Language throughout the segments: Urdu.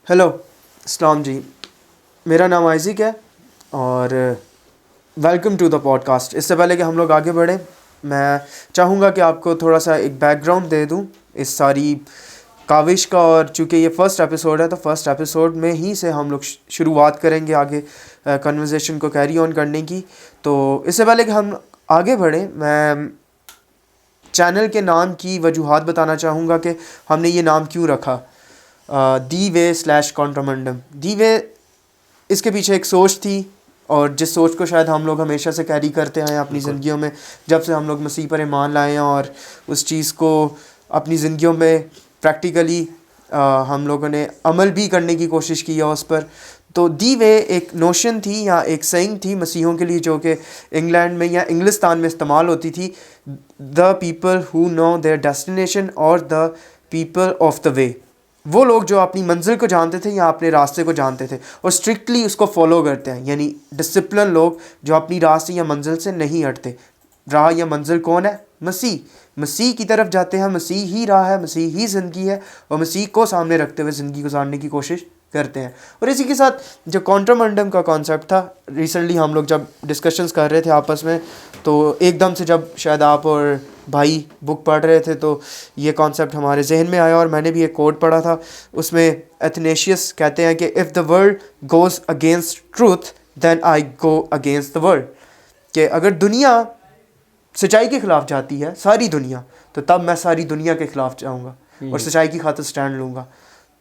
ہیلو، السلام جی، میرا نام آئزک ہے اور welcome to the podcast. اس سے پہلے کہ ہم لوگ آگے بڑھیں، میں چاہوں گا کہ آپ کو تھوڑا سا ایک بیک گراؤنڈ دے دوں اس ساری کاوش کا، اور چونکہ یہ فرسٹ ایپیسوڈ ہے تو فرسٹ ایپیسوڈ میں ہی سے ہم لوگ شروعات کریں گے آگے کنورزیشن کو کیری آن کرنے کی۔ تو اس سے پہلے کہ ہم آگے بڑھیں، میں چینل کے نام کی وجوہات بتانا چاہوں گا کہ ہم نے یہ نام کیوں رکھا، دی وے / کانٹرامنڈم۔ دی وے، اس کے پیچھے ایک سوچ تھی، اور جس سوچ کو شاید ہم لوگ ہمیشہ سے کیری کرتے آئے ہیں اپنی زندگیوں میں، جب سے ہم لوگ مسیح پر ایمان لائے ہیں اور اس چیز کو اپنی زندگیوں میں پریکٹیکلی ہم لوگوں نے عمل بھی کرنے کی کوشش کی ہے اس پر۔ تو دی وے ایک نوشن تھی یا ایک سینگ تھی مسیحیوں کے لیے، جو کہ انگلینڈ میں یا انگلستان میں استعمال ہوتی تھی: the people who know their destination اور دا پیپل آف دا وے۔ وہ لوگ جو اپنی منزل کو جانتے تھے یا اپنے راستے کو جانتے تھے اور اسٹرکٹلی اس کو فالو کرتے ہیں، یعنی ڈسپلن لوگ جو اپنی راستے یا منزل سے نہیں ہٹتے۔ راہ یا منزل کون ہے؟ مسیح۔ مسیح کی طرف جاتے ہیں، مسیح ہی راہ ہے، مسیح ہی زندگی ہے، اور مسیح کو سامنے رکھتے ہوئے زندگی گزارنے کی کوشش کرتے ہیں۔ اور اسی کے ساتھ جو کانٹرامنڈم کا کانسیپٹ تھا، ریسنٹلی ہم لوگ جب ڈسکشنز کر رہے تھے آپس میں، تو ایک دم سے جب شاید آپ اور بھائی بک پڑھ رہے تھے تو یہ کانسیپٹ ہمارے ذہن میں آیا، اور میں نے بھی ایک کوٹ پڑھا تھا، اس میں ایتھنیشیس کہتے ہیں کہ if the world goes against truth then I go against the world, کہ اگر دنیا سچائی کے خلاف جاتی ہے، ساری دنیا، تو تب میں ساری دنیا کے خلاف جاؤں گا اور سچائی کی خاطر سٹینڈ لوں گا۔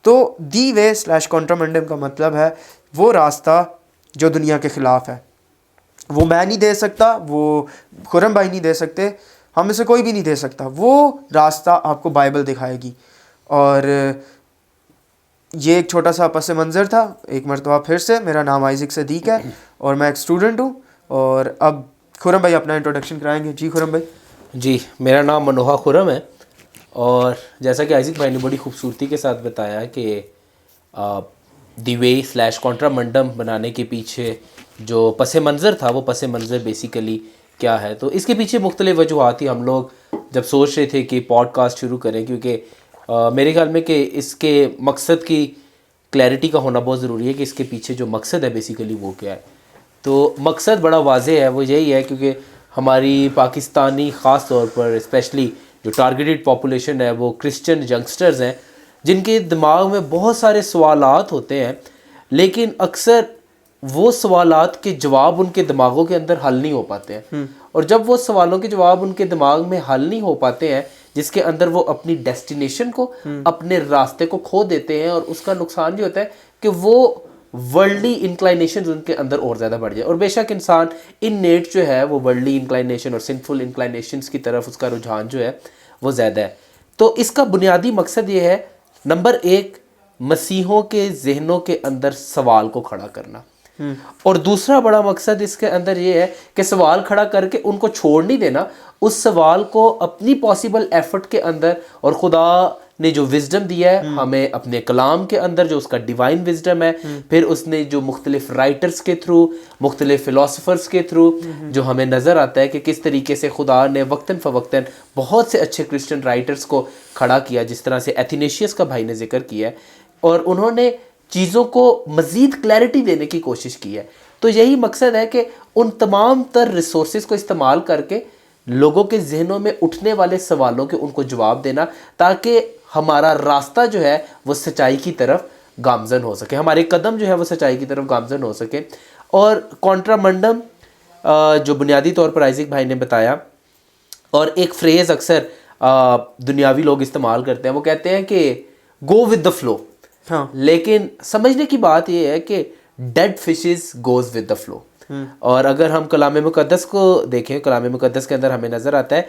تو دی وے / کانٹرامنڈم کا مطلب ہے وہ راستہ جو دنیا کے خلاف ہے۔ وہ میں نہیں دے سکتا، وہ خرم بھائی نہیں دے سکتے، ہم میں سے کوئی بھی نہیں دے سکتا۔ وہ راستہ آپ کو بائبل دکھائے گی۔ اور یہ ایک چھوٹا سا پس منظر تھا۔ ایک مرتبہ پھر سے، میرا نام آئزک صدیق ہے اور میں ایک اسٹوڈنٹ ہوں۔ اور اب خرم بھائی اپنا انٹروڈکشن کرائیں گے۔ جی خرم بھائی۔ جی، میرا نام منوہا خرم ہے، اور جیسا کہ آئزک بھائی نے بڑی خوبصورتی کے ساتھ بتایا کہ دی وے / کانٹرامنڈم بنانے کے پیچھے جو پس منظر تھا، وہ پس منظر بیسیکلی کیا ہے، تو اس کے پیچھے مختلف وجوہات تھی۔ ہم لوگ جب سوچ رہے تھے کہ پوڈ کاسٹ شروع کریں، کیونکہ میرے خیال میں کہ اس کے مقصد کی کلیئرٹی کا ہونا بہت ضروری ہے کہ اس کے پیچھے جو مقصد ہے بیسیکلی وہ کیا ہے۔ تو مقصد بڑا واضح ہے، وہ یہی ہے کیونکہ ہماری پاکستانی خاص طور پر اسپیشلی جو ٹارگیٹڈ پاپولیشن ہے وہ کرسچن ینگسٹرز ہیں، جن کے دماغ میں بہت سارے سوالات ہوتے ہیں، لیکن اکثر وہ سوالات کے جواب ان کے دماغوں کے اندر حل نہیں ہو پاتے ہیں۔ اور جب وہ سوالوں کے جواب ان کے دماغ میں حل نہیں ہو پاتے ہیں، جس کے اندر وہ اپنی ڈیسٹینیشن کو، اپنے راستے کو کھو دیتے ہیں، اور اس کا نقصان یہ ہوتا ہے کہ وہ ورلڈلی انکلائنیشنز ان کے اندر اور زیادہ بڑھ جائے۔ اور بے شک انسان ان نیٹ جو ہے وہ ورلڈلی انکلائنیشن اور سنفل انکلائنیشنز کی طرف اس کا رجحان جو ہے وہ زیادہ ہے۔ تو اس کا بنیادی مقصد یہ ہے، نمبر 1، مسیحوں کے ذہنوں کے اندر سوال کو کھڑا کرنا، اور دوسرا بڑا مقصد اس کے اندر یہ ہے کہ سوال کھڑا کر کے ان کو چھوڑ نہیں دینا، اس سوال کو اپنی پاسبل ایفرٹ کے اندر، اور خدا نے جو وزڈم دیا ہے ہمیں اپنے کلام کے اندر، جو اس کا ڈیوائن وزڈم ہے، پھر اس نے جو مختلف رائٹرز کے تھرو، مختلف فلاسفرز کے تھرو جو ہمیں نظر آتا ہے کہ کس طریقے سے خدا نے وقتاً فوقتاً بہت سے اچھے کرسچن رائٹرز کو کھڑا کیا، جس طرح سے ایتھنیشیس کا بھائی نے ذکر کیا ہے، اور انہوں نے چیزوں کو مزید کلیئرٹی دینے کی کوشش کی ہے۔ تو یہی مقصد ہے کہ ان تمام تر ریسورسز کو استعمال کر کے لوگوں کے ذہنوں میں اٹھنے والے سوالوں کے ان کو جواب دینا، تاکہ ہمارا راستہ جو ہے وہ سچائی کی طرف گامزن ہو سکے، ہمارے قدم جو ہے وہ سچائی کی طرف گامزن ہو سکے۔ اور کانٹرامنڈم جو بنیادی طور پر آئزک بھائی نے بتایا، اور ایک فریز اکثر دنیاوی لوگ استعمال کرتے ہیں، وہ کہتے ہیں کہ گو ود دا فلو، لیکن سمجھنے کی بات یہ ہے کہ dead fishes goes with the flow. اور اگر ہم کلام مقدس کو دیکھیں، کلام مقدس کے اندر ہمیں نظر آتا ہے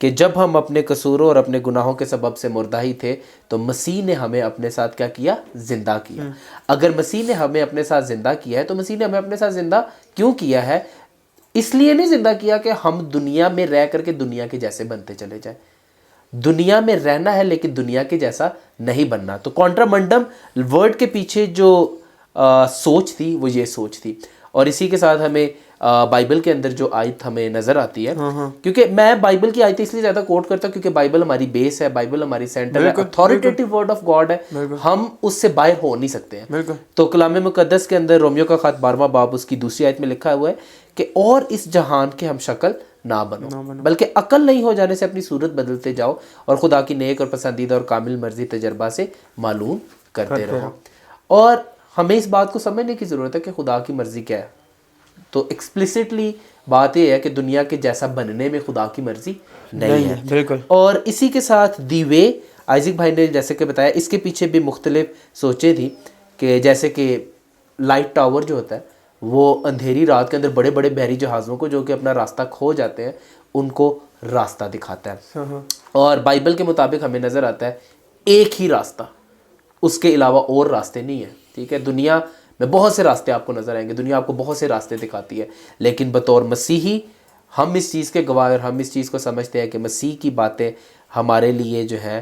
کہ جب ہم اپنے قصوروں اور اپنے گناہوں کے سبب سے مردہ ہی تھے، تو مسیح نے ہمیں اپنے ساتھ کیا کیا؟ زندہ کیا۔ اگر مسیح نے ہمیں اپنے ساتھ زندہ کیا ہے، تو مسیح نے ہمیں اپنے ساتھ زندہ کیوں کیا ہے؟ اس لیے نہیں زندہ کیا کہ ہم دنیا میں رہ کر کے دنیا کے جیسے بنتے چلے جائیں۔ دنیا میں رہنا ہے لیکن دنیا کے جیسا نہیں بننا۔ تو کانٹرامنڈم ورڈ کے پیچھے جو سوچ تھی وہ یہ سوچ تھی۔ اور اسی کے ساتھ ہمیں بائبل کے اندر جو آیت ہمیں نظر آتی ہے, کیونکہ میں بائبل کی آیتیں اس لیے زیادہ کوٹ کرتا ہوں کیونکہ بائبل ہماری بیس ہے, بائبل ہماری سینٹر ہے, اتھارٹیٹیو ورڈ آف گاڈ ہے, ہم اس سے باہر ہو نہیں سکتے ہیں. تو کلام مقدس کے اندر رومیو کا خط 12واں باب اس کی دوسری آیت میں لکھا ہوا ہے کہ اور اس جہان کے ہم شکل نہ بنو بلکہ عقل نہیں ہو جانے سے اپنی صورت بدلتے جاؤ اور خدا کی نیک اور پسندیدہ اور کامل مرضی تجربہ سے معلوم کرتے رہو. اور ہمیں اس بات کو سمجھنے کی ضرورت ہے کہ خدا کی مرضی کیا ہے. تو ایکسپلیسٹلی بات یہ ہے کہ دنیا کے جیسا بننے میں خدا کی مرضی نہیں ہے. بالکل. اور اسی کے ساتھ دی وے, آئزک بھائی نے جیسے کہ بتایا, اس کے پیچھے بھی مختلف سوچیں تھیں کہ جیسے کہ لائٹ ٹاور جو ہوتا ہے وہ اندھیری رات کے اندر بڑے بڑے بحری جہازوں کو جو کہ اپنا راستہ کھو جاتے ہیں ان کو راستہ دکھاتا ہے. اور بائبل کے مطابق ہمیں نظر آتا ہے ایک ہی راستہ, اس کے علاوہ اور راستے نہیں ہیں. ٹھیک ہے, دنیا میں بہت سے راستے آپ کو نظر آئیں گے, دنیا آپ کو بہت سے راستے دکھاتی ہے, لیکن بطور مسیحی ہم اس چیز کے گواہ اور ہم اس چیز کو سمجھتے ہیں کہ مسیح کی باتیں ہمارے لیے جو ہے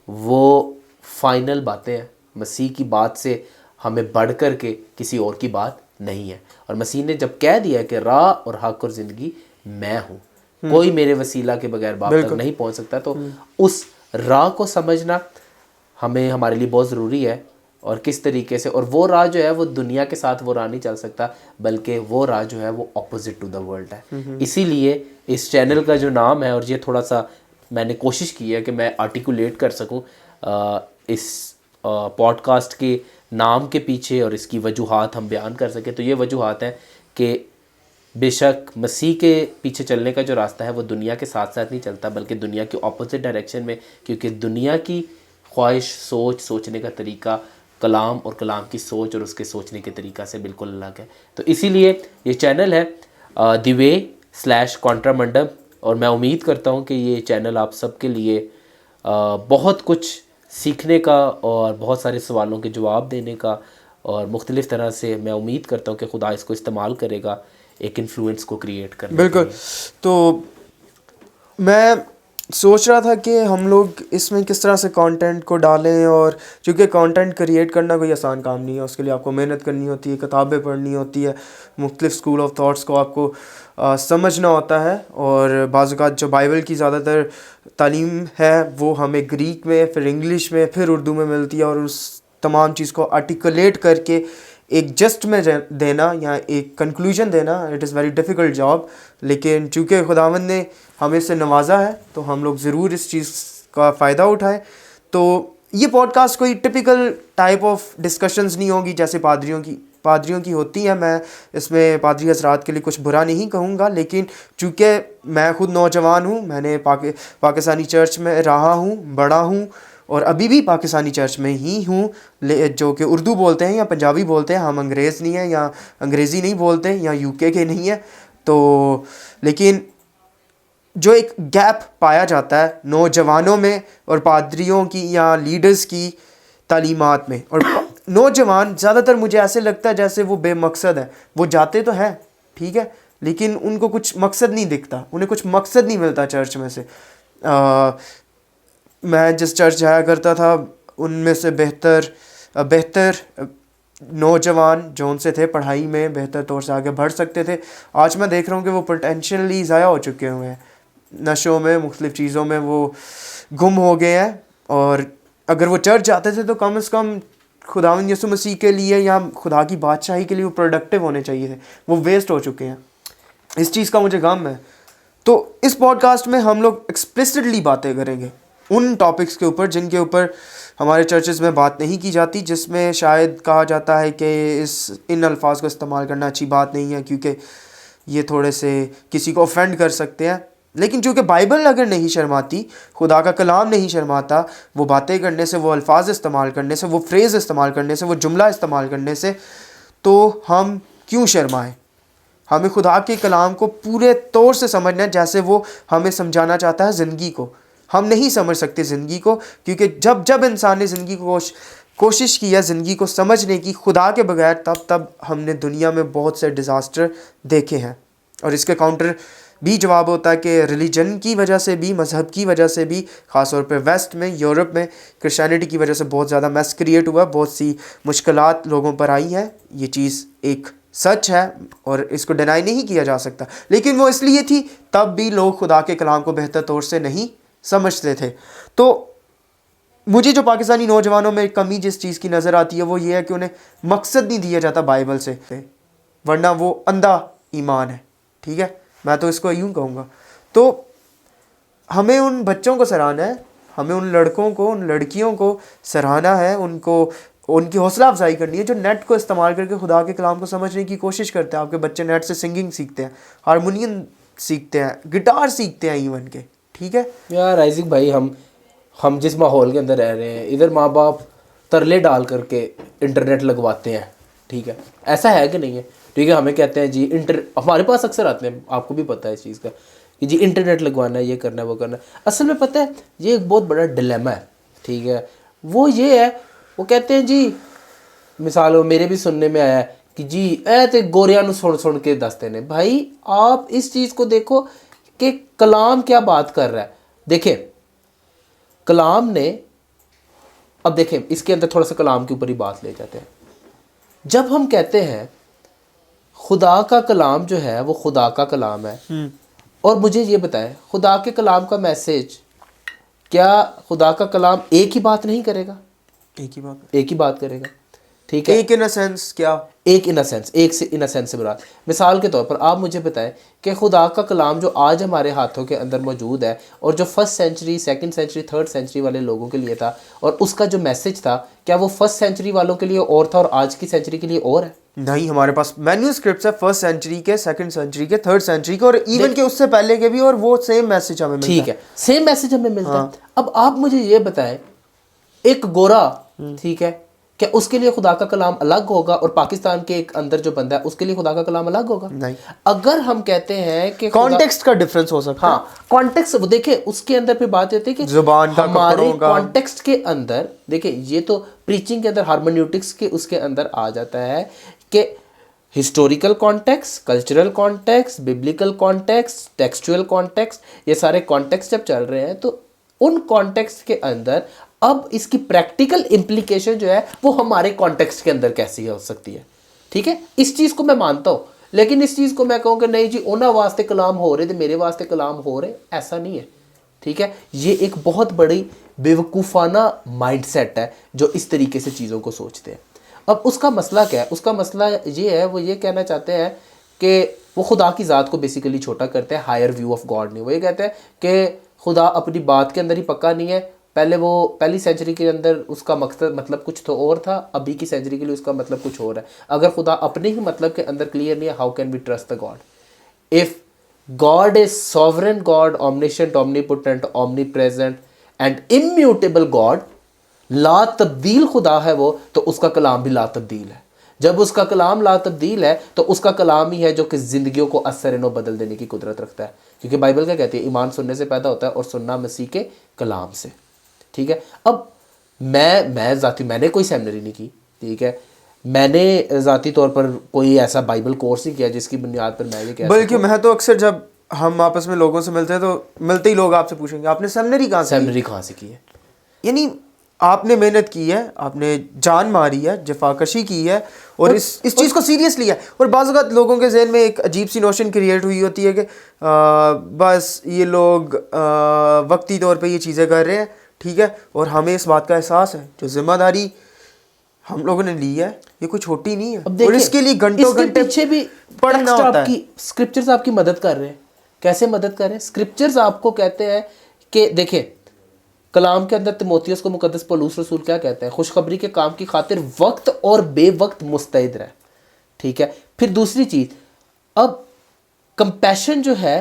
وہ فائنل باتیں ہیں. مسیح کی بات سے ہمیں بڑھ کر کے کسی اور کی بات نہیں ہے. اور مسیح نے جب کہہ دیا کہ راہ اور حق اور زندگی میں ہوں, کوئی میرے وسیلہ کے بغیر باپ تک نہیں پہنچ سکتا, تو اس راہ کو سمجھنا ہمیں ہمارے لیے بہت ضروری ہے. اور کس طریقے سے, اور وہ راہ جو ہے وہ دنیا کے ساتھ وہ راہ نہیں چل سکتا بلکہ وہ راہ جو ہے وہ اپوزٹ ٹو دا ورلڈ ہے. اسی لیے اس چینل کا جو نام ہے, اور یہ تھوڑا سا میں نے کوشش کی ہے کہ میں آرٹیکولیٹ کر سکوں اس پوڈ کاسٹ کے نام کے پیچھے اور اس کی وجوہات ہم بیان کر سکیں. تو یہ وجوہات ہیں کہ بے شک مسیح کے پیچھے چلنے کا جو راستہ ہے وہ دنیا کے ساتھ ساتھ نہیں چلتا بلکہ دنیا کے اپوزٹ ڈائریکشن میں, کیونکہ دنیا کی خواہش, سوچنے کا طریقہ کلام اور کلام کی سوچ اور اس کے سوچنے کے طریقہ سے بالکل الگ ہے. تو اسی لیے یہ چینل ہے دی وے /کنٹرامنڈم, اور میں امید کرتا ہوں کہ یہ چینل آپ سب کے لیے بہت کچھ سیکھنے کا اور بہت سارے سوالوں کے جواب دینے کا, اور مختلف طرح سے میں امید کرتا ہوں کہ خدا اس کو استعمال کرے گا ایک انفلوئنس کو کریٹ کرنے. بالکل. تو میں سوچ رہا تھا کہ ہم لوگ اس میں کس طرح سے کانٹینٹ کو ڈالیں, اور چونکہ کانٹینٹ کریٹ کرنا کوئی آسان کام نہیں ہے, اس کے لیے آپ کو محنت کرنی ہوتی ہے, کتابیں پڑھنی ہوتی ہے, مختلف اسکول آف تھاٹس کو آپ کو سمجھنا ہوتا ہے. اور بعض اوقات جو بائبل کی زیادہ تر تعلیم ہے وہ ہمیں گریک میں, پھر انگلش میں, پھر اردو میں ملتی ہے, اور اس تمام چیز کو آرٹیکولیٹ کر کے ایک جسٹ میں دینا یا ایک کنکلوژن دینا, it is very difficult job. لیکن چونکہ خداوند نے ہمیں سے نوازا ہے تو ہم لوگ ضرور اس چیز کا فائدہ اٹھائیں. تو یہ پوڈ کاسٹ کوئی ٹپیکل ٹائپ آف ڈسکشنز نہیں ہوگی جیسے پادریوں کی ہوتی ہیں. میں اس میں پادری حضرات کے لیے کچھ برا نہیں کہوں گا, لیکن چونکہ میں خود نوجوان ہوں, میں نے پاکستانی چرچ میں رہا ہوں, بڑا ہوں, اور ابھی بھی پاکستانی چرچ میں ہی ہوں جو کہ اردو بولتے ہیں یا پنجابی بولتے ہیں. ہم انگریز نہیں ہیں یا انگریزی نہیں بولتے یا یو کے نہیں ہیں. تو لیکن جو ایک گیپ پایا جاتا ہے نوجوانوں میں اور پادریوں کی یا لیڈرز کی تعلیمات میں, اور نوجوان زیادہ تر مجھے ایسے لگتا ہے جیسے وہ بے مقصد ہے. وہ جاتے تو ہیں ٹھیک ہے, لیکن ان کو کچھ مقصد نہیں دکھتا, انہیں کچھ مقصد نہیں ملتا چرچ میں سے. میں جس چرچ جایا کرتا تھا ان میں سے بہتر نوجوان جو ان سے تھے پڑھائی میں بہتر طور سے آگے بڑھ سکتے تھے, آج میں دیکھ رہا ہوں کہ وہ پوٹینشیلی ضائع ہو چکے ہوئے ہیں, نشوں میں, مختلف چیزوں میں وہ گم ہو گئے ہیں. اور اگر وہ چرچ جاتے تھے تو کم از کم خداوند یسوع مسیح کے لیے یا خدا کی بادشاہی کے لیے وہ پروڈکٹیو ہونے چاہیے تھے, وہ ویسٹ ہو چکے ہیں. اس چیز کا مجھے غم ہے. تو اس پوڈ کاسٹ میں ہم لوگ ایکسپلسٹلی باتیں کریں گے ان ٹاپکس کے اوپر جن کے اوپر ہمارے چرچز میں بات نہیں کی جاتی, جس میں شاید کہا جاتا ہے کہ ان الفاظ کو استعمال کرنا اچھی بات نہیں ہے کیونکہ یہ تھوڑے سے کسی کو اوفینڈ کر سکتے ہیں. لیکن چونکہ بائبل اگر نہیں شرماتی, خدا کا کلام نہیں شرماتا وہ باتیں کرنے سے, وہ الفاظ استعمال کرنے سے, وہ فریز استعمال کرنے سے, وہ جملہ استعمال کرنے سے, تو ہم کیوں شرمائیں؟ ہمیں خدا کے کلام کو پورے طور سے سمجھنا ہے جیسے وہ ہمیں سمجھانا چاہتا ہے زندگی کو. ہم نہیں سمجھ سکتے زندگی کو, کیونکہ جب انسان نے زندگی کو کوشش کی ہے زندگی کو سمجھنے کی خدا کے بغیر, تب ہم نے دنیا میں بہت سے ڈیزاسٹر دیکھے ہیں. اور اس کے کاؤنٹر بھی جواب ہوتا ہے کہ ریلیجن کی وجہ سے بھی, مذہب کی وجہ سے بھی, خاص طور پہ ویسٹ میں, یورپ میں کرسچینٹی کی وجہ سے بہت زیادہ میس کریٹ ہوا, بہت سی مشکلات لوگوں پر آئی ہیں. یہ چیز ایک سچ ہے اور اس کو ڈینائی نہیں کیا جا سکتا، لیکن وہ اس لیے تھی تب بھی لوگ خدا کے کلام کو بہتر طور سے نہیں سمجھتے تھے۔ تو مجھے جو پاکستانی نوجوانوں میں کمی جس چیز کی نظر آتی ہے وہ یہ ہے کہ انہیں مقصد نہیں دیا جاتا بائبل سے، ورنہ وہ اندھا ایمان ہے، ٹھیک ہے، میں تو اس کو یوں کہوں گا۔ تو ہمیں ان بچوں کو سراہنا ہے، ہمیں ان لڑکوں کو، ان لڑکیوں کو سراہنا ہے، ان کی حوصلہ افزائی کرنی ہے جو نیٹ کو استعمال کر کے خدا کے کلام کو سمجھنے کی کوشش کرتے ہیں۔ آپ کے بچے نیٹ سے سنگنگ سیکھتے ہیں، ہارمونیم سیکھتے ہیں، گٹار سیکھتے ہیں ایون کے، ٹھیک ہے۔ یار آئزک بھائی، ہم جس ماحول کے اندر رہ رہے ہیں، ادھر ماں باپ ترلے ڈال کر کے انٹرنیٹ لگواتے ہیں، ٹھیک ہے، ایسا ہے کہ نہیں ہے، ٹھیک ہے، ہمیں کہتے ہیں جی ہمارے پاس اکثر آتے ہیں، آپ کو بھی پتہ ہے اس چیز کا کہ جی انٹرنیٹ لگوانا ہے، یہ کرنا ہے، وہ کرنا ہے۔ اصل میں پتہ ہے یہ ایک بہت بڑا ڈیلیما ہے، ٹھیک ہے، وہ یہ ہے، وہ کہتے ہیں جی، مثال میرے بھی سننے میں آیا ہے کہ جی اے تے گوریاں نو سن کے دستے نے۔ بھائی آپ اس چیز کو دیکھو کہ کلام کیا بات کر رہا ہے۔ دیکھیں کلام نے، اب دیکھیں اس کے اندر تھوڑا سا کلام کے اوپر ہی بات لے جاتے ہیں۔ جب ہم کہتے ہیں خدا کا کلام جو ہے وہ خدا کا کلام ہے، اور مجھے یہ بتائیں خدا کے کلام کا میسج، کیا خدا کا کلام ایک ہی بات نہیں کرے گا؟ ایک ہی بات کرے گا، ٹھیک ہے۔ ایک ان سینس کیا؟ ایک ان سینس، ایک سے ان سینس سے مراد، مثال کے طور پر آپ مجھے بتائیں کہ خدا کا کلام جو آج ہمارے ہاتھوں کے اندر موجود ہے اور جو first century, second century, third century والے لوگوں کے لیے تھا، اور اس کا جو میسج تھا، کیا وہ فرسٹ سینچری والوں کے لیے اور تھا اور آج کی سینچری کے لیے اور ہے؟ نہیں، ہمارے پاس مینیو اسکرپٹس ہے فرسٹ سینچری کے، سیکنڈ سینچری کے، تھرڈ سینچری کے، اور ایون کہ اس سے پہلے کے بھی، اور وہ سیم میسج ہمیں ملتا ہے۔ ٹھیک ہے، سیم میسج ہمیں ملتا ہے۔ اب آپ مجھے یہ بتائیں ایک گورا، ٹھیک ہے، کیا اس کے لیے خدا کا کلام الگ ہوگا اور پاکستان کے ایک اندر جو بندہ ہے اس کے لیے خدا کا کلام الگ ہوگا؟ نہیں، اگر ہم کہتے ہیں کہ کانٹیکسٹ کا ڈفرنس ہو سکتا ہے۔ ہاں کانٹیکسٹ، وہ دیکھیں اس کے اندر پھر بات ہوتی ہے کہ زبان کا، ہمارے کانٹیکسٹ کے اندر، دیکھیں یہ تو پریچنگ کے اندر ہارمونیوٹکس کے اس کے اندر آ جاتا ہے کہ historical context, cultural context, biblical context, textual context, یہ سارے کانٹیکسٹ جب چل رہے ہیں تو ان کانٹیکسٹ کے اندر اب اس کی پریکٹیکل امپلیکیشن جو ہے وہ ہمارے کانٹیکسٹ کے اندر کیسی ہو سکتی ہے، ٹھیک ہے۔ اس چیز کو میں مانتا ہوں، لیکن اس چیز کو میں کہوں کہ نہیں جی انہاں واسطے کلام ہو رہے تھے میرے واسطے کلام ہو رہے، ایسا نہیں ہے، ٹھیک ہے۔ یہ ایک بہت بڑی بیوقوفانہ مائنڈ سیٹ ہے جو اس طریقے سے چیزوں کو سوچتے ہیں۔ اب اس کا مسئلہ کیا ہے؟ اس کا مسئلہ یہ ہے، وہ یہ کہنا چاہتے ہیں کہ وہ خدا کی ذات کو بیسیکلی چھوٹا کرتے ہیں، ہائر ویو آف گاڈ نہیں۔ وہ یہ کہتے ہیں کہ خدا اپنی بات کے اندر ہی پکا نہیں ہے، پہلی سینچری کے اندر اس کا مقصد مطلب کچھ تو اور تھا، ابھی کی سینچری کے لیے اس کا مطلب کچھ اور ہے۔ اگر خدا اپنے ہی مطلب کے اندر کلیئر نہیں ہے، how can we trust the God? If God is sovereign God, omniscient, omnipotent, omnipresent and immutable God, لا تبدیل خدا ہے وہ، تو اس کا کلام بھی لا تبدیل ہے۔ جب اس کا کلام لا تبدیل ہے تو اس کا کلام ہی ہے جو کہ زندگیوں کو اثر نو بدل دینے کی قدرت رکھتا ہے، کیونکہ بائبل کیا کہتی ہے؟ ایمان سننے سے پیدا ہوتا ہے اور سننا مسیح کے کلام سے، ٹھیک ہے۔ اب میں نے کوئی سیمنری نہیں کی، ٹھیک ہے، میں نے ذاتی طور پر کوئی ایسا بائبل کورس نہیں کیا جس کی بنیاد پر میں یہ کہہ سکوں۔ بلکہ میں تو اکثر جب ہم آپس میں لوگوں سے ملتے ہیں تو ملتے ہی لوگ آپ سے پوچھیں گے آپ نے سیمنری کہاں سے کی ہے؟ یعنی آپ نے محنت کی ہے، آپ نے جان ماری ہے، جفاکشی کی ہے، اور اس چیز کو سیریس لیا ہے۔ اور بعض اوقات لوگوں کے ذہن میں ایک عجیب سی نوشن کریٹ ہوئی ہوتی ہے کہ بس یہ لوگ وقتی طور پہ یہ چیزیں کر رہے ہیں، ٹھیک ہے، اور ہمیں اس بات کا احساس ہے، جو ذمہ داری ہم لوگوں نے لی ہے یہ کوئی چھوٹی نہیں ہے، اور اس کے لیے گھنٹوں گھنٹے پیچھے بھی پڑھنا ہوتا ہے۔ اسکرپچرز آپ کی مدد کر رہے ہیں، کیسے مدد کر رہے ہیں؟ اسکرپچرز آپ کو کہتے ہیں کہ دیکھیں کلام کے اندر تیموتھیوس کو مقدس پولس رسول کیا کہتے ہیں؟ خوشخبری کے کام کی خاطر وقت اور بے وقت مستعد رہے، ٹھیک ہے۔ پھر دوسری چیز، اب کمپیشن جو ہے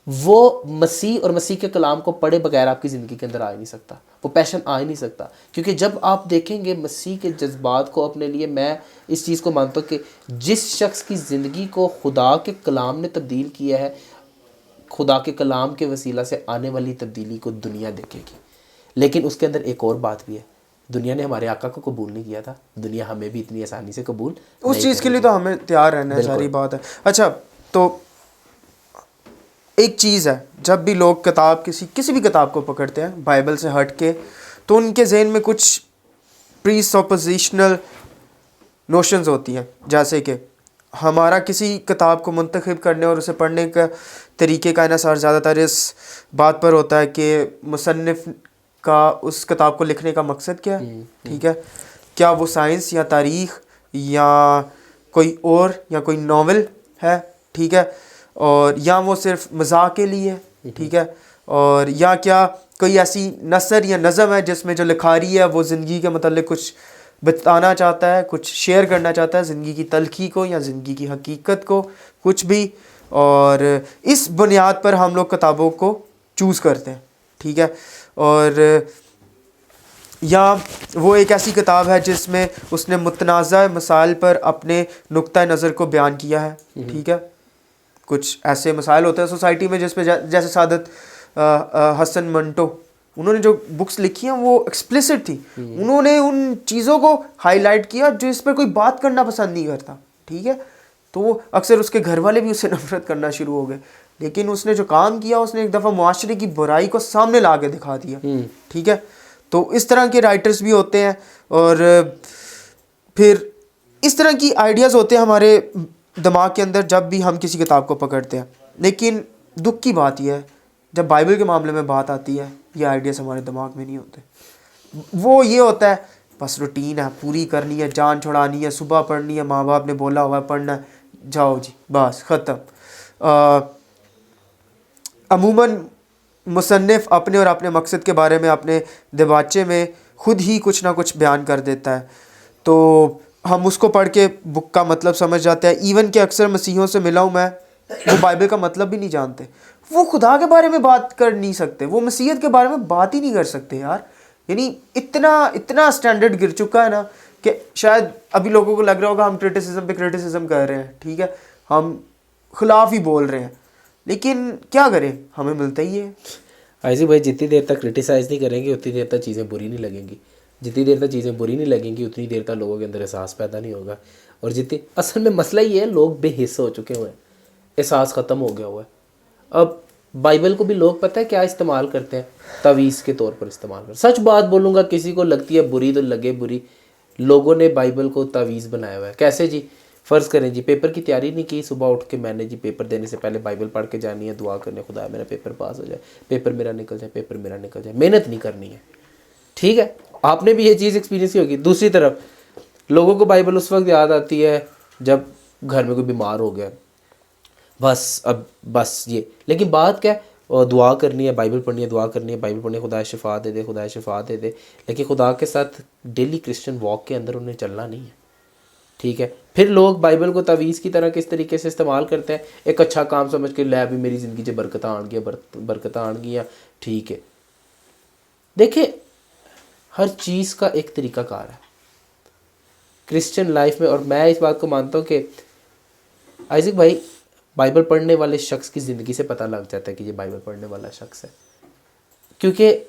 وہ مسیح اور مسیح کے کلام کو پڑھے بغیر آپ کی زندگی کے اندر آ ہی نہیں سکتا، وہ پیشن آ ہی نہیں سکتا، کیونکہ جب آپ دیکھیں گے مسیح کے جذبات کو اپنے لیے، میں اس چیز کو مانتا ہوں کہ جس شخص کی زندگی کو خدا کے کلام نے تبدیل کیا ہے، خدا کے کلام کے وسیلہ سے آنے والی تبدیلی کو دنیا دیکھے گی۔ لیکن اس کے اندر ایک اور بات بھی ہے، دنیا نے ہمارے آقا کو قبول نہیں کیا تھا، دنیا ہمیں بھی اتنی آسانی سے قبول اس چیز کے لیے تو ہمیں تیار رہنا ہے، ساری بات ہے۔ اچھا، تو ایک چیز ہے، جب بھی لوگ کتاب کسی بھی کتاب کو پکڑتے ہیں بائبل سے ہٹ کے، تو ان کے ذہن میں کچھ پری سپوزیشنل نوشنز ہوتی ہیں، جیسے کہ ہمارا کسی کتاب کو منتخب کرنے اور اسے پڑھنے کا طریقے کا انحصار زیادہ تر اس بات پر ہوتا ہے کہ مصنف کا اس کتاب کو لکھنے کا مقصد کیا ہے. ٹھیک ہے, کیا وہ سائنس یا تاریخ یا کوئی اور یا کوئی ناول ہے, ٹھیک ہے, اور یا وہ صرف مزاح کے لیے ہے, ٹھیک ہے, اور یا کیا کوئی ایسی نثر یا نظم ہے جس میں جو لکھاری ہے وہ زندگی کے متعلق کچھ بتانا چاہتا ہے, کچھ شیئر کرنا چاہتا ہے, زندگی کی تلخی کو یا زندگی کی حقیقت کو, کچھ بھی. اور اس بنیاد پر ہم لوگ کتابوں کو چوز کرتے ہیں, ٹھیک ہے. اور یا وہ ایک ایسی کتاب ہے جس میں اس نے متنازع مسائل پر اپنے نقطہ نظر کو بیان کیا ہے, ٹھیک ہے. کچھ ایسے مسائل ہوتے ہیں سوسائٹی میں جس پہ جیسے سعادت حسن منٹو, انہوں نے جو بکس لکھی ہیں وہ ایکسپلیسٹ تھی, انہوں نے ان چیزوں کو ہائی لائٹ کیا جو اس پر کوئی بات کرنا پسند نہیں کرتا, ٹھیک ہے. تو وہ اکثر اس کے گھر والے بھی اس سے نفرت کرنا شروع ہو گئے, لیکن اس نے جو کام کیا اس نے ایک دفعہ معاشرے کی برائی کو سامنے لا کے دکھا دیا, ٹھیک ہے. تو اس طرح کے رائٹرز بھی ہوتے ہیں, اور پھر اس طرح کی آئیڈیاز ہوتے ہیں ہمارے دماغ کے اندر جب بھی ہم کسی کتاب کو پکڑتے ہیں. لیکن دکھ کی بات یہ ہے جب بائبل کے معاملے میں بات آتی ہے یہ آئیڈیاز ہمارے دماغ میں نہیں ہوتے. وہ یہ ہوتا ہے بس روٹین ہے, پوری کرنی ہے, جان چھڑانی ہے, صبح پڑھنی ہے, ماں باپ نے بولا ہوا ہے پڑھنا ہے, جاؤ جی بس ختم. عموماً مصنف اپنے اور اپنے مقصد کے بارے میں اپنے دباچے میں خود ہی کچھ نہ کچھ بیان کر دیتا ہے, تو ہم اس کو پڑھ کے بک کا مطلب سمجھ جاتے ہیں. ایون کہ اکثر مسیحیوں سے ملا ہوں میں, وہ بائبل کا مطلب بھی نہیں جانتے, وہ خدا کے بارے میں بات کر نہیں سکتے, وہ مسیحیت کے بارے میں بات ہی نہیں کر سکتے یار. یعنی اتنا اسٹینڈرڈ گر چکا ہے نا کہ شاید ابھی لوگوں کو لگ رہا ہوگا ہم کرٹیسزم پہ کرٹیسزم کر رہے ہیں, ٹھیک ہے, ہم خلاف ہی بول رہے ہیں, لیکن کیا کریں, ہمیں ملتا ہی ہے. ایسی بھائی جتنی دیر تک کرٹیسائز نہیں کریں گے اتنی دیر تک چیزیں بری نہیں لگیں گی, جتنی دیر تک چیزیں بری نہیں لگیں گی اتنی دیر تک لوگوں کے اندر احساس پیدا نہیں ہوگا. اور اصل میں مسئلہ یہ ہے لوگ بے حص ہو چکے ہوئے ہیں, احساس ختم ہو گیا ہوا ہے. اب بائبل کو بھی لوگ پتہ ہے کیا استعمال کرتے ہیں, تعویذ کے طور پر استعمال کرتے. سچ بات بولوں گا, کسی کو لگتی ہے بری تو لگے بری, لوگوں نے بائبل کو تعویذ بنایا ہوا ہے. کیسے جی؟ فرض کریں جی پیپر کی تیاری نہیں کی, صبح اٹھ کے میں نے جی پیپر دینے سے پہلے بائبل پڑھ کے جانی ہے, دعا کرنے خدا میرا پیپر پاس ہو جائے, پیپر میرا نکل جائے, پیپر میرا نکل جائے. محنت نہیں کرنی ہے, ٹھیک ہے, آپ نے بھی یہ چیز ایکسپیرینس کی ہوگی. دوسری طرف لوگوں کو بائبل اس وقت یاد آتی ہے جب گھر میں کوئی بیمار ہو گیا, بس یہ. لیکن بات کیا ہے, دعا کرنی ہے, بائبل پڑھنی ہے, دعا کرنی ہے, بائبل پڑھنی ہے, خدا شفا دے دے, خدا شفا دے دے. لیکن خدا کے ساتھ ڈیلی کرسچن واک کے اندر انہیں چلنا نہیں ہے, ٹھیک ہے. پھر لوگ بائبل کو تعویذ کی طرح کس طریقے سے استعمال کرتے ہیں, ایک اچھا کام سمجھ کے, لے ابھی میری زندگی 'چ برکتاں آن گیا, برکتاں آن گیا, ٹھیک ہے. دیکھیں ہر چیز کا ایک طریقہ کار ہے کرسچن لائف میں, اور میں اس بات کو مانتا ہوں کہ آئزک بھائی بائبل پڑھنے والے شخص کی زندگی سے پتہ لگ جاتا ہے کہ یہ بائبل پڑھنے والا شخص ہے, کیونکہ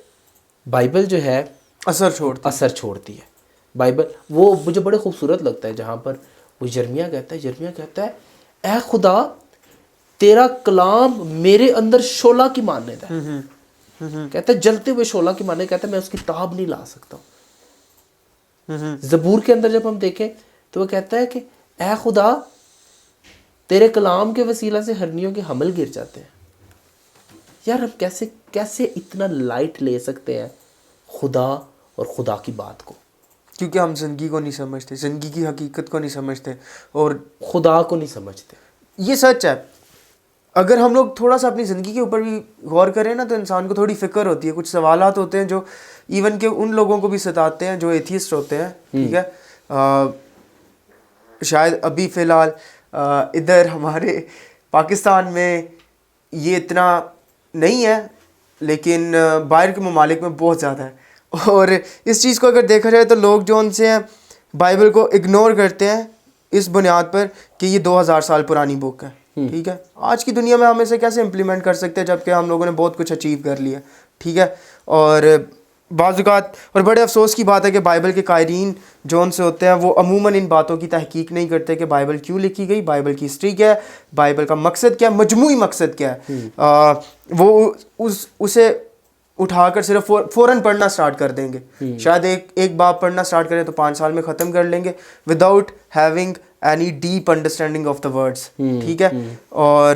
بائبل جو ہے اثر چھوڑتی ہے. بائبل وہ مجھے بڑے خوبصورت لگتا ہے جہاں پر وہ یرمیہ کہتا ہے اے خدا تیرا کلام میرے اندر شعلہ کی مانند ہے. کہتا ہے جلتے ہوئے شعلہ کی مانند, کہتا ہے میں اس کی تاب نہیں لا سکتا. زبور کے اندر جب ہم دیکھیں تو وہ کہتا ہے کہ اے خدا تیرے کلام کے وسیلہ سے ہرنیوں کے حمل گر جاتے ہیں. یار ہم کیسے اتنا لائٹ لے سکتے ہیں خدا اور خدا کی بات کو, کیونکہ ہم زندگی کو نہیں سمجھتے, زندگی کی حقیقت کو نہیں سمجھتے اور خدا کو نہیں سمجھتے. یہ سچ ہے. اگر ہم لوگ تھوڑا سا اپنی زندگی کے اوپر بھی غور کریں نا تو انسان کو تھوڑی فکر ہوتی ہے, کچھ سوالات ہوتے ہیں جو ایون کہ ان لوگوں کو بھی ستاتے ہیں جو ایتھیسٹ ہوتے ہیں, ٹھیک ہے. شاید ابھی فی الحال ادھر ہمارے پاکستان میں یہ اتنا نہیں ہے, لیکن باہر کے ممالک میں بہت زیادہ ہے. اور اس چیز کو اگر دیکھا جائے تو لوگ جو ان سے بائبل کو اگنور کرتے ہیں اس بنیاد پر کہ یہ 2000 سال پرانی بک ہے, ٹھیک ہے. آج کی دنیا میں ہم اسے کیسے امپلیمنٹ کر سکتے ہیں جبکہ ہم لوگوں نے بہت کچھ اچیو کر لیا, ٹھیک ہے. اور بعض اوقات اور بڑے افسوس کی بات ہے کہ بائبل کے قائرین جو ان سے ہوتے ہیں وہ عموماً ان باتوں کی تحقیق نہیں کرتے کہ بائبل کیوں لکھی گئی, بائبل کی ہسٹری کیا ہے, بائبل کا مقصد کیا ہے, مجموعی مقصد کیا ہے. وہ اسے اٹھا کر صرف فوراً پڑھنا سٹارٹ کر دیں گے. شاید ایک باب پڑھنا سٹارٹ کریں تو 5 سال میں ختم کر لیں گے without having any deep understanding of the words, ٹھیک ہے. اور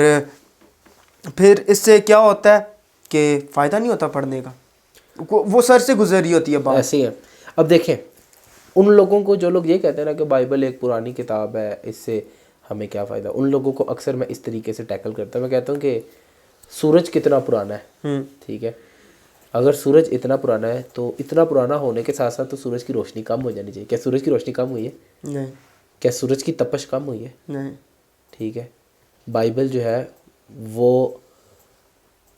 پھر اس سے کیا ہوتا ہے کہ فائدہ نہیں ہوتا پڑھنے کا, وہ سر سے گزر رہی ہوتی ہے بات. ایسے ہی ہے. اب دیکھیں ان لوگوں کو جو لوگ یہ کہتے ہیں نا کہ بائبل ایک پرانی کتاب ہے, اس سے ہمیں کیا فائدہ, ان لوگوں کو اکثر میں اس طریقے سے ٹیکل کرتا ہوں. میں کہتا ہوں کہ سورج کتنا پرانا ہے, ٹھیک ہے, اگر سورج اتنا پرانا ہے تو اتنا پرانا ہونے کے ساتھ ساتھ تو سورج کی روشنی کم ہو جانی چاہیے. کیا سورج کی روشنی کم ہوئی ہے؟ نہیں. کیا سورج کی تپش کم ہوئی ہے؟ نہیں. ٹھیک ہے. بائبل جو ہے وہ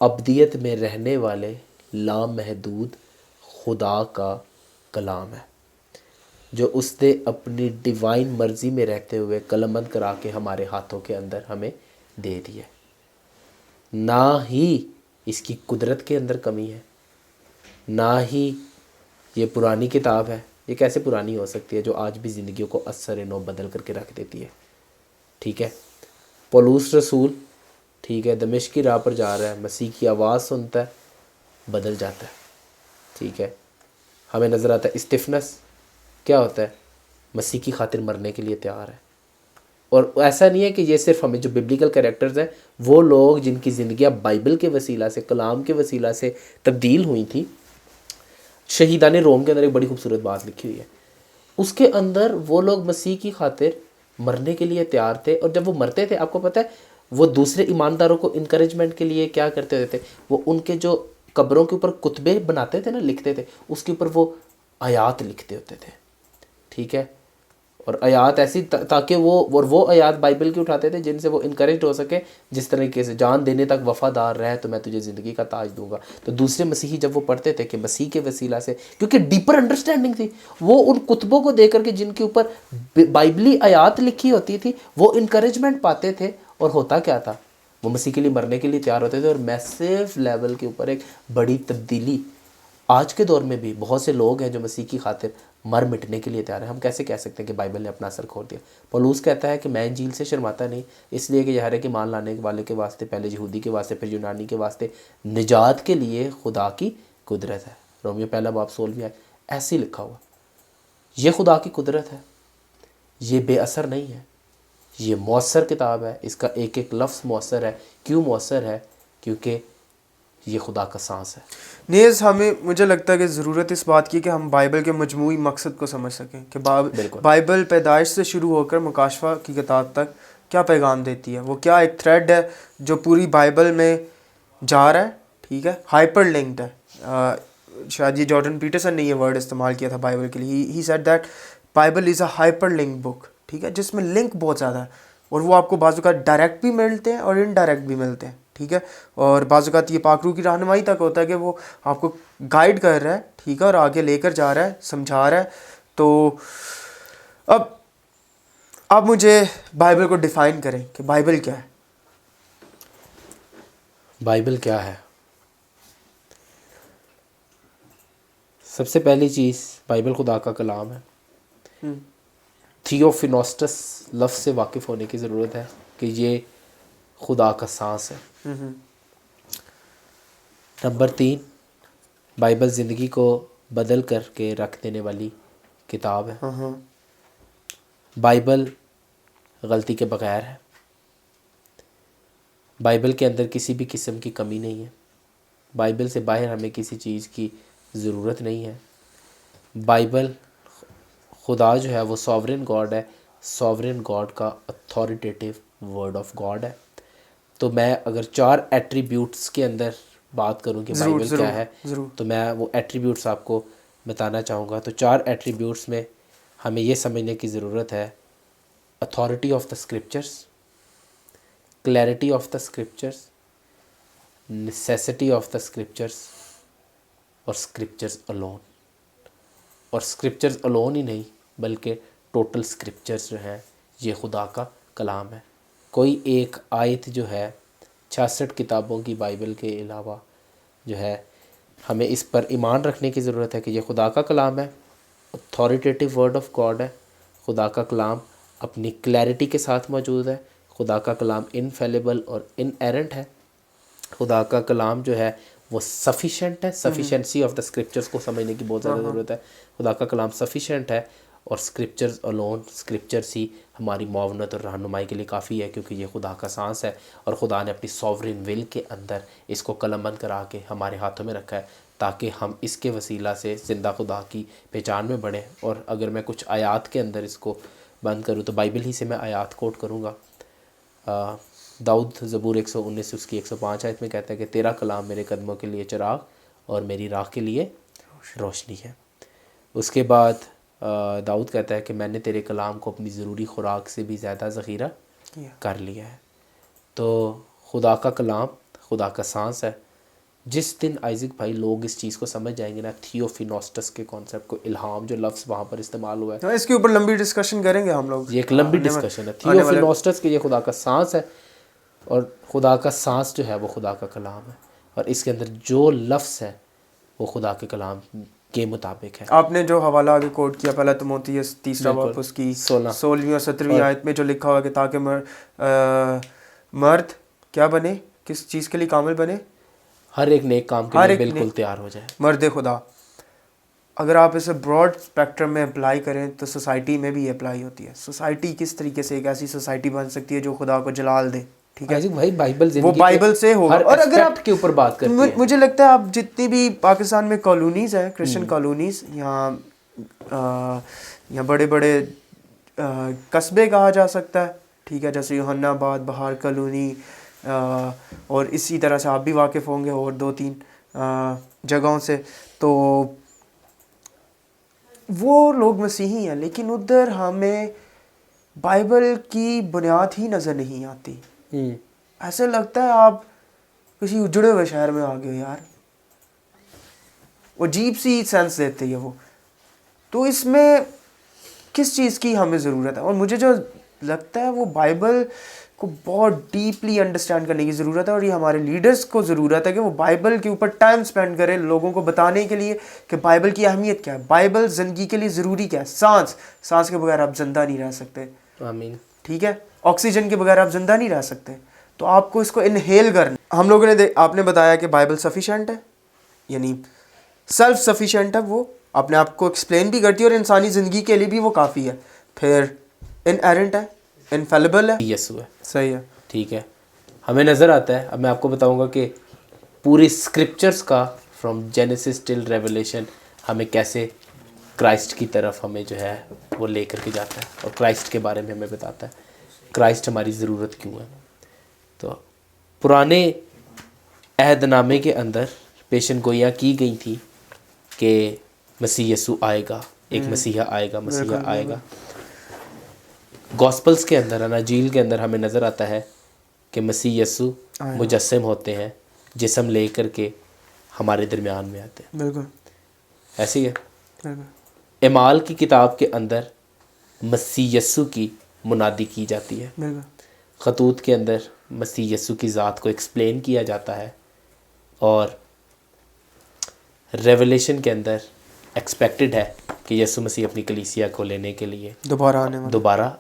ابدیت میں رہنے والے لامحدود خدا کا کلام ہے, جو اس نے اپنی ڈیوائن مرضی میں رہتے ہوئے قلم بند کرا کے ہمارے ہاتھوں کے اندر ہمیں دے دیا. نہ ہی اس کی قدرت کے اندر کمی ہے, نہ ہی یہ پرانی کتاب ہے. یہ کیسے پرانی ہو سکتی ہے جو آج بھی زندگیوں کو اثر نو بدل کر کے رکھ دیتی ہے. ٹھیک ہے. پولوس رسول, ٹھیک ہے, دمشق کی راہ پر جا رہا ہے, مسیح کی آواز سنتا ہے, بدل جاتا ہے. ٹھیک ہے. ہمیں نظر آتا ہے اسٹیفنس کیا ہوتا ہے, مسیح کی خاطر مرنے کے لیے تیار ہے. اور ایسا نہیں ہے کہ یہ صرف ہمیں جو ببلیکل کریکٹرز ہیں وہ لوگ جن کی زندگیاں بائبل کے وسیلہ سے, کلام کے وسیلہ سے تبدیل ہوئی تھیں. شہیدان روم کے اندر ایک بڑی خوبصورت بات لکھی ہوئی ہے, اس کے اندر وہ لوگ مسیح کی خاطر مرنے کے لیے تیار تھے, اور جب وہ مرتے تھے آپ کو پتہ ہے وہ دوسرے ایمانداروں کو انکریجمنٹ کے لیے کیا کرتے ہوتے تھے, وہ ان کے جو قبروں کے اوپر کتبے بناتے تھے نا, لکھتے تھے, اس کے اوپر وہ آیات لکھتے ہوتے تھے. ٹھیک ہے. اور آیات ایسی تاکہ وہ آیات بائبل کی اٹھاتے تھے جن سے وہ انکریجڈ ہو سکے, جس طریقے سے جان دینے تک وفادار رہ تو میں تجھے زندگی کا تاج دوں گا. تو دوسرے مسیحی جب وہ پڑھتے تھے کہ مسیح کے وسیلہ سے, کیونکہ ڈیپر انڈرسٹینڈنگ تھی, وہ ان کتبوں کو دیکھ کر کے جن کے اوپر بائبلی آیات لکھی ہوتی تھی وہ انکریجمنٹ پاتے تھے. اور ہوتا کیا تھا, وہ مسیح کے لیے مرنے کے لیے تیار ہوتے تھے, اور میسیو لیول کے اوپر ایک بڑی تبدیلی. آج کے دور میں بھی بہت سے لوگ ہیں جو مسیح کی خاطر مر مٹنے کے لیے تیار ہیں. ہم کیسے کہہ سکتے ہیں کہ بائبل نے اپنا اثر کھو دیا؟ پولوس کہتا ہے کہ میں انجیل سے شرماتا نہیں, اس لیے کہ یہ ہر ایک ایمان لانے والے کے واسطے, پہلے یہودی کے واسطے پھر یونانی کے واسطے نجات کے لیے خدا کی قدرت ہے. رومیو پہلا باب 16 ایسے ہی لکھا ہوا. یہ خدا کی قدرت ہے, یہ بے اثر نہیں ہے, یہ مؤثر کتاب ہے. اس کا ایک ایک لفظ مؤثر ہے. کیوں مؤثر ہے؟ کیونکہ یہ خدا کا سانس ہے. نیز مجھے لگتا ہے کہ ضرورت اس بات کی کہ ہم بائبل کے مجموعی مقصد کو سمجھ سکیں کہ بائبل پیدائش سے شروع ہو کر مکاشفہ کی کتاب تک کیا پیغام دیتی ہے. وہ کیا ایک تھریڈ ہے جو پوری بائبل میں جا رہا ہے. ٹھیک ہے. ہائپر لنکڈ ہے. شاید یہ جارڈن پیٹرسن نے یہ ورڈ استعمال کیا تھا بائبل کے لیے. He said that Bible is a hyperlink book. ٹھیک ہے. جس میں لنک بہت زیادہ ہے, اور وہ آپ کو بعض اوقات ڈائریکٹ بھی ملتے ہیں اور انڈائریکٹ بھی ملتے ہیں. ٹھیک ہے. اور بعض اوقات یہ پاک روح کی رہنمائی تک ہوتا ہے کہ وہ آپ کو گائیڈ کر رہا ہے. ٹھیک ہے. اور آگے لے کر جا رہا ہے, سمجھا رہا ہے. تو اب آپ مجھے بائبل کو ڈیفائن کریں کہ بائبل کیا ہے. بائبل کیا ہے؟ سب سے پہلی چیز, بائبل خدا کا کلام ہے. تھیوفینوسٹس لفظ سے واقف ہونے کی ضرورت ہے کہ یہ خدا کا سانس ہے. نمبر 3, بائبل زندگی کو بدل کر کے رکھ دینے والی کتاب ہے. بائبل غلطی کے بغیر ہے. بائبل کے اندر کسی بھی قسم کی کمی نہیں ہے. بائبل سے باہر ہمیں کسی چیز کی ضرورت نہیں ہے. بائبل خدا جو ہے وہ ساورن گاڈ ہے. ساورن گاڈ کا اتھارٹیٹیو ورڈ آف گاڈ ہے. تو میں اگر 4 ایٹریبیوٹس کے اندر بات کروں کہ بائبل کیا ہے, تو میں وہ ایٹریبیوٹس آپ کو بتانا چاہوں گا. تو 4 ایٹریبیوٹس میں ہمیں یہ سمجھنے کی ضرورت ہے: authority of the scriptures, clarity of the scriptures, necessity of the scriptures, اور اسکرپچرس الون. اور اسکرپچرس الون ہی نہیں بلکہ ٹوٹل اسکرپچرس جو ہیں یہ خدا کا کلام ہے. کوئی ایک آیت جو ہے 66 کتابوں کی بائبل کے علاوہ جو ہے, ہمیں اس پر ایمان رکھنے کی ضرورت ہے کہ یہ خدا کا کلام ہے, اتھارٹیٹیو ورڈ آف گاڈ ہے. خدا کا کلام اپنی کلیئرٹی کے ساتھ موجود ہے. خدا کا کلام انفیلیبل اور انیرنٹ ہے. خدا کا کلام جو ہے وہ سفیشینٹ ہے. سفیشینسی آف دا اسکرپچرس کو سمجھنے کی بہت زیادہ ضرورت ہے. خدا کا کلام سفیشینٹ ہے اور اسکرپچرز الون، اسکرپچرس ہی ہماری معاونت اور رہنمائی کے لیے کافی ہے، کیونکہ یہ خدا کا سانس ہے اور خدا نے اپنی سوورن ول کے اندر اس کو قلم بند کرا کے ہمارے ہاتھوں میں رکھا ہے تاکہ ہم اس کے وسیلہ سے زندہ خدا کی پہچان میں بڑھیں۔ اور اگر میں کچھ آیات کے اندر اس کو بند کروں تو بائبل ہی سے میں آیات کوٹ کروں گا۔ داؤد زبور 119 اس کی 105 آیت میں کہتا ہے کہ تیرا کلام میرے قدموں کے لیے چراغ اور میری راہ کے لیے روشنی ہے۔ اس کے بعد داؤد کہتا ہے کہ میں نے تیرے کلام کو اپنی ضروری خوراک سے بھی زیادہ ذخیرہ کر لیا ہے۔ تو خدا کا کلام خدا کا سانس ہے۔ جس دن آئزک بھائی لوگ اس چیز کو سمجھ جائیں گے نا، تھیوفینوسٹس کے کانسیپٹ کو، الہام جو لفظ وہاں پر استعمال ہوا ہے، اس کے اوپر لمبی ڈسکشن کریں گے ہم لوگ، یہ ایک لمبی ڈسکشن ہے۔ تھیوفینوسٹس کہ یہ خدا کا سانس ہے، اور خدا کا سانس جو ہے وہ خدا کا کلام ہے، اور اس کے اندر جو لفظ ہے وہ خدا کے کلام کے مطابق ہے۔ آپ نے جو حوالہ آگے کوٹ کیا پہلا تیموتھیوس 3 باب اس کی 16ویں اور 17ویں آیت میں جو لکھا ہوا کہ تاکہ مرد کیا بنے، کس چیز کے لیے کامل بنے، ہر ایک نیک کام کے لیے بالکل تیار ہو جائے، مرد خدا۔ اگر آپ اسے براڈ اسپیکٹرم میں اپلائی کریں تو سوسائٹی میں بھی اپلائی ہوتی ہے۔ سوسائٹی کس طریقے سے ایک ایسی سوسائٹی بن سکتی ہے جو خدا کو جلال دے، ٹھیک ہے بھائی بائبل وہ بائبل سے ہوگا۔ اور اگر آپ کے اوپر بات کرتے ہیں، مجھے لگتا ہے آپ جتنی بھی پاکستان میں کالونیز ہیں، کرسچن کالونیز، یا بڑے بڑے قصبے کہا جا سکتا ہے، ٹھیک ہے، جیسے یوحنا آباد، بہار کالونی، اور اسی طرح سے آپ بھی واقف ہوں گے اور 2-3 جگہوں سے، تو وہ لوگ مسیحی ہیں، لیکن ادھر ہمیں بائبل کی بنیاد ہی نظر نہیں آتی۔ ایسے لگتا ہے آپ کسی اجڑے ہوئے شہر میں آ گئے یار، وہ عجیب سی سینس دیتی ہے وہ۔ تو اس میں کس چیز کی ہمیں ضرورت ہے؟ اور مجھے جو لگتا ہے وہ بائبل کو بہت ڈیپلی انڈرسٹینڈ کرنے کی ضرورت ہے، اور یہ ہمارے لیڈرز کو ضرورت ہے کہ وہ بائبل کے اوپر ٹائم سپینڈ کریں، لوگوں کو بتانے کے لیے کہ بائبل کی اہمیت کیا ہے، بائبل زندگی کے لیے ضروری کیا ہے۔ سانس کے بغیر آپ زندہ نہیں رہ سکتے، آمین، ٹھیک ہے، آکسیجن کے بغیر آپ زندہ نہیں رہ سکتے، تو آپ کو اس کو انہیل کرنا۔ ہم لوگوں نے آپ نے بتایا کہ بائبل سفیشینٹ ہے، یعنی سیلف سفیشینٹ ہے، وہ اپنے آپ کو ایکسپلین بھی کرتی ہے اور انسانی زندگی کے لیے بھی وہ کافی ہے۔ پھر انہیرنٹ ہے، انفیلیبل ہے، یسوع ہے، صحیح ہے، ٹھیک ہے۔ ہمیں نظر آتا ہے، اب میں آپ کو بتاؤں گا کہ پوری اسکرپچرس کا فرام جینیسس ٹل ریولیشن ہمیں کیسے کرائسٹ کی طرف ہمیں جو ہے وہ لے کر کے جاتا ہے، اور کرائسٹ کے بارے میں ہمیں بتاتا ہے کرائسٹ ہماری ضرورت کیوں ہے۔ تو پرانے عہد نامے کے اندر پیشن گوئیاں کی گئی تھی کہ مسیح یسوع آئے گا، ایک مسیحا آئے گا، مسیحا آئے گا۔ گاسپلز کے اندر، اناجیل کے اندر ہمیں نظر آتا ہے کہ مسیح یسوع مجسم ہوتے ہیں، جسم لے کر کے ہمارے درمیان میں آتے ہیں، بالکل ایسے ہی ہے۔ اعمال کی کتاب کے اندر مسیح یسوع کی منادی کی جاتی ہے، خطوط کے اندر مسیح یسوع کی ذات کو ایکسپلین کیا جاتا ہے، اور ریولیشن کے اندر ایکسپیکٹڈ ہے کہ یسوع مسیح اپنی کلیسیا کو لینے کے لیے دوبارہ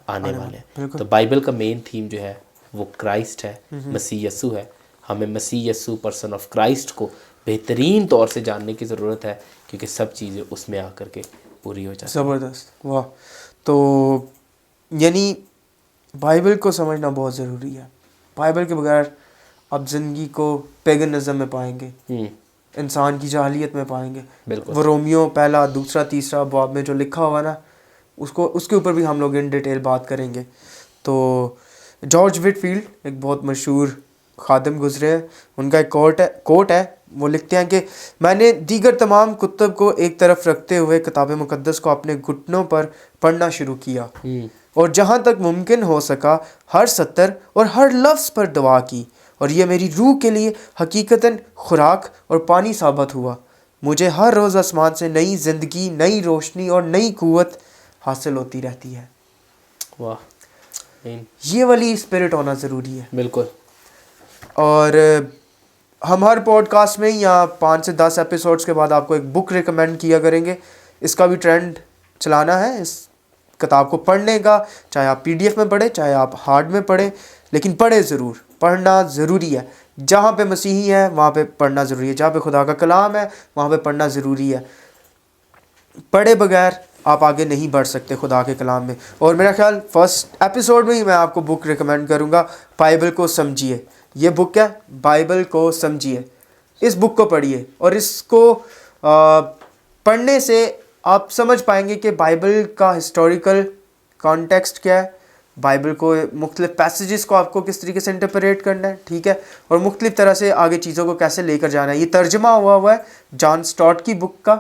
آنے والے ہیں۔ تو بائبل کا مین تھیم جو ہے وہ کرائسٹ ہے، مسیح یسوع ہے۔ ہمیں مسیح یسوع پرسن آف کرائسٹ کو بہترین طور سے جاننے کی ضرورت ہے، کیونکہ سب چیزیں اس میں آ کر کے پوری ہو جاتی ہیں۔ زبردست، واہ۔ تو یعنی بائبل کو سمجھنا بہت ضروری ہے۔ بائبل کے بغیر آپ زندگی کو پیگنزم میں پائیں گے، انسان کی جاہلیت میں پائیں گے۔ بالکل، وہ رومیو پہلا، دوسرا، تیسرا باب میں جو لکھا ہوا نا، اس کے اوپر بھی ہم لوگ ان ڈیٹیل بات کریں گے۔ تو جارج وٹ فیلڈ ایک بہت مشہور خادم گزرے ہیں، ان کا ایک کوٹ ہے، وہ لکھتے ہیں کہ میں نے دیگر تمام کتب کو ایک طرف رکھتے ہوئے کتاب مقدس کو اپنے گھٹنوں پر پڑھنا شروع کیا، اور جہاں تک ممکن ہو سکا ہر سطر اور ہر لفظ پر دعا کی، اور یہ میری روح کے لیے حقیقتاً خوراک اور پانی ثابت ہوا۔ مجھے ہر روز آسمان سے نئی زندگی، نئی روشنی اور نئی قوت حاصل ہوتی رہتی ہے۔ واہ، یہ والی اسپرٹ ہونا ضروری ہے۔ بالکل۔ اور ہم ہر پوڈ کاسٹ میں یا 5 سے 10 ایپیسوڈز کے بعد آپ کو ایک بک ریکمینڈ کیا کریں گے۔ اس کا بھی ٹرینڈ چلانا ہے، اس کتاب کو پڑھنے کا، چاہے آپ PDF میں پڑھیں، چاہے آپ ہارڈ میں پڑھیں، لیکن پڑھیں ضرور، پڑھنا ضروری ہے۔ جہاں پہ مسیحی ہے وہاں پہ پڑھنا ضروری ہے، جہاں پہ خدا کا کلام ہے وہاں پہ پڑھنا ضروری ہے۔ پڑھے بغیر آپ آگے نہیں بڑھ سکتے خدا کے کلام میں. اور میرا خیال فرسٹ ایپیسوڈ میں ہی میں آپ کو بک ریکمینڈ کروں گا, بائبل کو سمجھیے. یہ بک ہے بائبل کو سمجھیے. اس بک کو پڑھیے اور اس کو پڑھنے سے آپ سمجھ پائیں گے کہ بائبل کا ہسٹوریکل کانٹیکسٹ کیا ہے, بائبل کو مختلف پیسیجز کو آپ کو کس طریقے سے انٹرپریٹ کرنا ہے, ٹھیک ہے, اور مختلف طرح سے آگے چیزوں کو کیسے لے کر جانا ہے. یہ ترجمہ ہوا ہے جان سٹارٹ کی بک کا,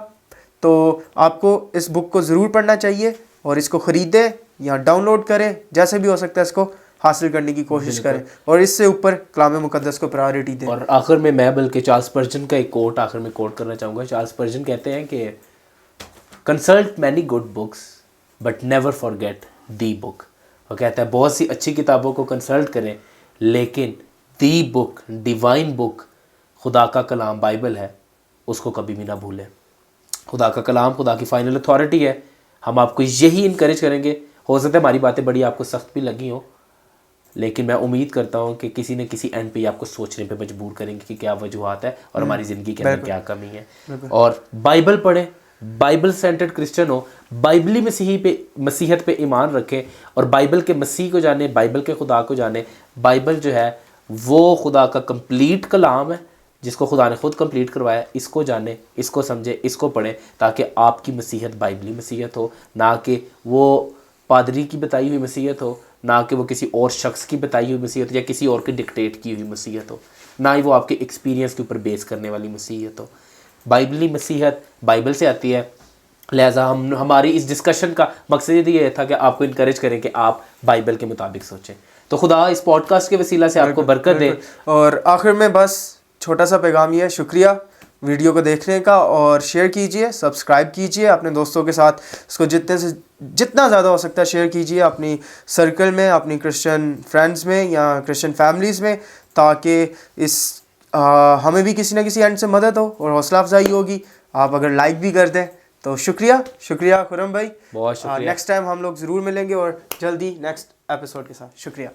تو آپ کو اس بک کو ضرور پڑھنا چاہیے اور اس کو خریدیں یا ڈاؤن لوڈ کریں, جیسے بھی ہو سکتا ہے اس کو حاصل کرنے کی کوشش کریں, اور اس سے اوپر کلام مقدس کو پرائیورٹی دیں. اور آخر میں بلکہ چارلس اسپرجن کا ایک کوٹ آخر میں کوٹ کرنا چاہوں گا. چارلس اسپرجن کہتے ہیں کہ consult many good books but never forget the book. وہ کہتا ہے بہت سی اچھی کتابوں کو کنسلٹ کریں لیکن دی بک, ڈیوائن بک, خدا کا کلام بائبل ہے, اس کو کبھی بھی نہ بھولیں. خدا کا کلام خدا کی فائنل اتھارٹی ہے. ہم آپ کو یہی انکریج کریں گے. ہو سکتا ہے ہماری باتیں بڑی آپ کو سخت بھی لگی ہوں, لیکن میں امید کرتا ہوں کہ کسی نہ کسی اینڈ پہ آپ کو سوچنے پہ مجبور کریں گے کہ کیا وجوہات ہے اور ہماری زندگی کے اندر کیا کمی ہے. اور بائبل پڑھیں, بائبل سینٹرڈ کرسچن ہو, بائبلی مسیحیت پہ ایمان رکھیں اور بائبل کے مسیح کو جانیں, بائبل کے خدا کو جانیں. بائبل جو ہے وہ خدا کا کمپلیٹ کلام ہے جس کو خدا نے خود کمپلیٹ کروایا ہے. اس کو جانیں, اس کو سمجھیں, اس کو پڑھیں تاکہ آپ کی مسیحیت بائبلی مسیحیت ہو, نہ کہ وہ پادری کی بتائی ہوئی مسیحیت ہو, نہ کہ وہ کسی اور شخص کی بتائی ہوئی مسیحیت یا کسی اور کی ڈکٹیٹ کی ہوئی مسیحیت ہو, نہ ہی وہ آپ کے ایکسپیرینس کے اوپر بیس کرنے والی مسیحیت ہو. بائبلی مسیحیت بائبل سے آتی ہے. لہٰذا ہماری اس ڈسکشن کا مقصد یہ تھا کہ آپ کو انکریج کریں کہ آپ بائبل کے مطابق سوچیں. تو خدا اس پوڈ کاسٹ کے وسیلہ سے آپ کو برکت دے. اور آخر میں بس چھوٹا سا پیغام یہ ہے, شکریہ ویڈیو کو دیکھنے کا, اور شیئر کیجئے, سبسکرائب کیجئے اپنے دوستوں کے ساتھ. اس کو جتنا زیادہ ہو سکتا ہے شیئر کیجئے اپنی سرکل میں, اپنی کرسچن فرینڈز میں یا کرسچن فیملیز میں, تاکہ اس ہمیں بھی کسی نہ کسی اینڈ سے مدد ہو اور حوصلہ افزائی ہوگی. آپ اگر لائک بھی کر دیں تو شکریہ خرم بھائی, بہت شکریہ. نیکسٹ ٹائم ہم لوگ ضرور ملیں گے اور جلدی نیکسٹ ایپیسوڈ کے ساتھ. شکریہ.